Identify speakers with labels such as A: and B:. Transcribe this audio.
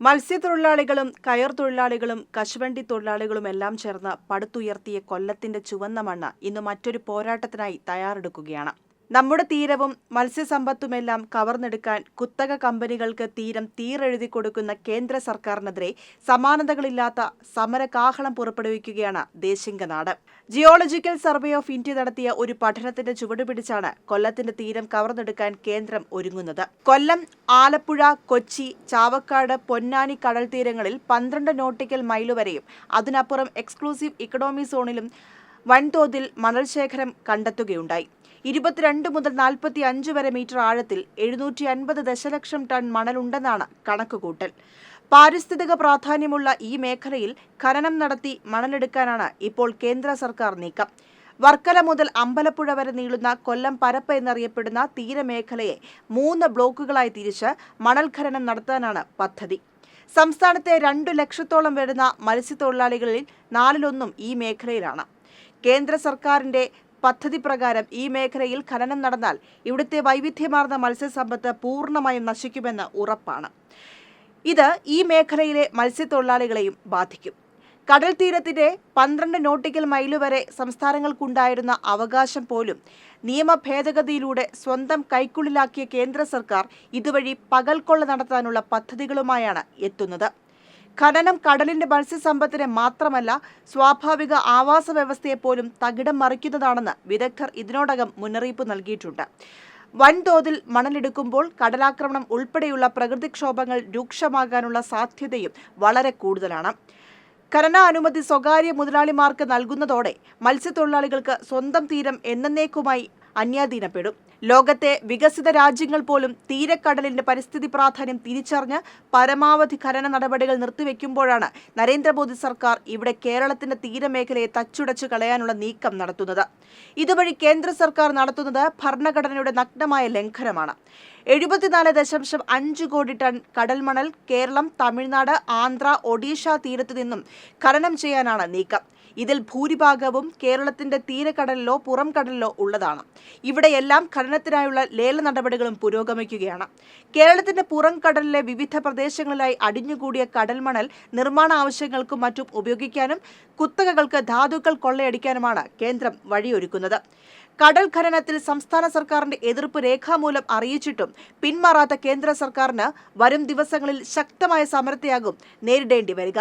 A: മത്സ്യത്തൊഴിലാളികളും കയർ തൊഴിലാളികളും കശുവണ്ടി തൊഴിലാളികളുമെല്ലാം ചേർന്ന് പടുത്തുയർത്തിയ കൊല്ലത്തിന്റെ ചുവന്ന മണ്ണ് ഇന്ന് മറ്റൊരു പോരാട്ടത്തിനായി തയ്യാറെടുക്കുകയാണ്. നമ്മുടെ തീരവും മത്സ്യസമ്പത്തുമെല്ലാം കവർന്നെടുക്കാൻ കുത്തക കമ്പനികൾക്ക് തീരം തീരെഴുതി കൊടുക്കുന്ന കേന്ദ്ര സർക്കാരിനെതിരെ സമാനതകളില്ലാത്ത സമരകാഹളം പുറപ്പെടുവിക്കുകയാണ് Desinganad. Geological survey of India നടത്തിയ ഒരു പഠനത്തിന്റെ ചുവടുപിടിച്ചാണ് കൊല്ലത്തിന്റെ തീരം കവർന്നെടുക്കാൻ കേന്ദ്രം ഒരുങ്ങുന്നത്. കൊല്ലം, ആലപ്പുഴ, കൊച്ചി, ചാവക്കാട്, പൊന്നാനി കടൽ തീരങ്ങളിൽ 12 നോട്ടിക്കൽ മൈൽ വരെയും അതിനപ്പുറം എക്സ്ക്ലൂസീവ് ഇക്കണോമി സോണിലും വൻതോതിൽ മണൽശേഖരം കണ്ടെത്തുകയുണ്ടായി. 22 മുതൽ 45 വരെ മീറ്റർ ആഴത്തിൽ 750 ദശലക്ഷം ടൺ മണലുണ്ടെന്നാണ് കണക്കുകൂട്ടൽ. പാരിസ്ഥിതിക പ്രാധാന്യമുള്ള ഈ മേഖലയിൽ ഖനനം നടത്തി മണലെടുക്കാനാണ് ഇപ്പോൾ കേന്ദ്ര സർക്കാർ നീക്കം. വർക്കല മുതൽ അമ്പലപ്പുഴ വരെ നീളുന്ന കൊല്ലം പരപ്പ് എന്നറിയപ്പെടുന്ന തീരമേഖലയെ 3 ബ്ലോക്കുകളായി തിരിച്ച് മണൽ ഖനനം നടത്താനാണ് പദ്ധതി. സംസ്ഥാനത്തെ 2 ലക്ഷത്തോളം വരുന്ന മത്സ്യത്തൊഴിലാളികളിൽ 4/1 ഈ മേഖലയിലാണ്. കേന്ദ്ര സർക്കാരിന്റെ പദ്ധതി പ്രകാരം ഈ മേഖലയിൽ ഖനനം നടന്നാൽ ഇവിടുത്തെ വൈവിധ്യമാർന്ന മത്സ്യസമ്പത്ത് പൂർണ്ണമായും നശിക്കുമെന്ന് ഉറപ്പാണ്. ഇത് ഈ മേഖലയിലെ മത്സ്യത്തൊഴിലാളികളെയും ബാധിക്കും. കടൽ തീരത്തിന്റെ 12 നോട്ടിക്കൽ മൈൽ വരെ സംസ്ഥാനങ്ങൾക്കുണ്ടായിരുന്ന അവകാശം പോലും നിയമ ഭേദഗതിയിലൂടെ സ്വന്തം കൈക്കുള്ളിലാക്കിയ കേന്ദ്ര സർക്കാർ ഇതുവഴി പകൽക്കൊള്ള നടത്താനുള്ള പദ്ധതികളുമായാണ് എത്തുന്നത്. ഖനനം കടലിന്റെ മത്സ്യസമ്പത്തിനെ മാത്രമല്ല സ്വാഭാവിക ആവാസ വ്യവസ്ഥയെപ്പോലും തകിടം മറിക്കുന്നതാണെന്ന് വിദഗ്ധർ ഇതിനോടകം മുന്നറിയിപ്പ് നൽകിയിട്ടുണ്ട്. വൻതോതിൽ മണലെടുക്കുമ്പോൾ കടലാക്രമണം ഉൾപ്പെടെയുള്ള പ്രകൃതിക്ഷോഭങ്ങൾ രൂക്ഷമാകാനുള്ള സാധ്യതയും വളരെ കൂടുതലാണ്. ഖനനാനുമതി സ്വകാര്യ മുതലാളിമാർക്ക് നൽകുന്നതോടെ മത്സ്യത്തൊഴിലാളികൾക്ക് സ്വന്തം തീരം എന്നേക്കുമായി അന്യാധീനപ്പെടും. ലോകത്തെ വികസിത രാജ്യങ്ങൾ പോലും തീരക്കടലിന്റെ പരിസ്ഥിതി പ്രാധാന്യം തിരിച്ചറിഞ്ഞ് പരമാവധി ഖനന നടപടികൾ നിർത്തിവെക്കുമ്പോഴാണ് നരേന്ദ്രമോദി സർക്കാർ ഇവിടെ കേരളത്തിന്റെ തീരമേഖലയെ തച്ചുടച്ചു കളയാനുള്ള നീക്കം നടത്തുന്നത്. ഇതുവഴി കേന്ദ്ര സർക്കാർ നടത്തുന്നത് ഭരണഘടനയുടെ നഗ്നമായ ലംഘനമാണ്. 74.5 കോടി ടൺ കടൽമണൽ കേരളം, തമിഴ്നാട്, ആന്ധ്ര, ഒഡീഷ തീരത്തു നിന്നും ഖനനം ചെയ്യാനാണ് നീക്കം. ഇതിൽ ഭൂരിഭാഗവും കേരളത്തിന്റെ തീരക്കടലിലോ പുറം കടലിലോ ഉള്ളതാണ്. ഇവിടെയെല്ലാം ഖനനത്തിനായുള്ള ലേല നടപടികളും പുരോഗമിക്കുകയാണ്. കേരളത്തിന്റെ പുറം കടലിലെ വിവിധ പ്രദേശങ്ങളിലായി അടിഞ്ഞുകൂടിയ കടൽമണൽ നിർമ്മാണ ആവശ്യങ്ങൾക്കും മറ്റും ഉപയോഗിക്കാനും കുത്തകകൾക്ക് ധാതുക്കൾ കൊള്ളയടിക്കാനുമാണ് കേന്ദ്രം വഴിയൊരുക്കുന്നത്. കടൽ ഖനനത്തിൽ സംസ്ഥാന സർക്കാരിന്റെ എതിർപ്പ് രേഖാമൂലം അറിയിച്ചിട്ടും പിന്മാറാത്ത കേന്ദ്ര സർക്കാരിന് വരും ദിവസങ്ങളിൽ ശക്തമായ സമരത്തെയാകും നേരിടേണ്ടി വരിക.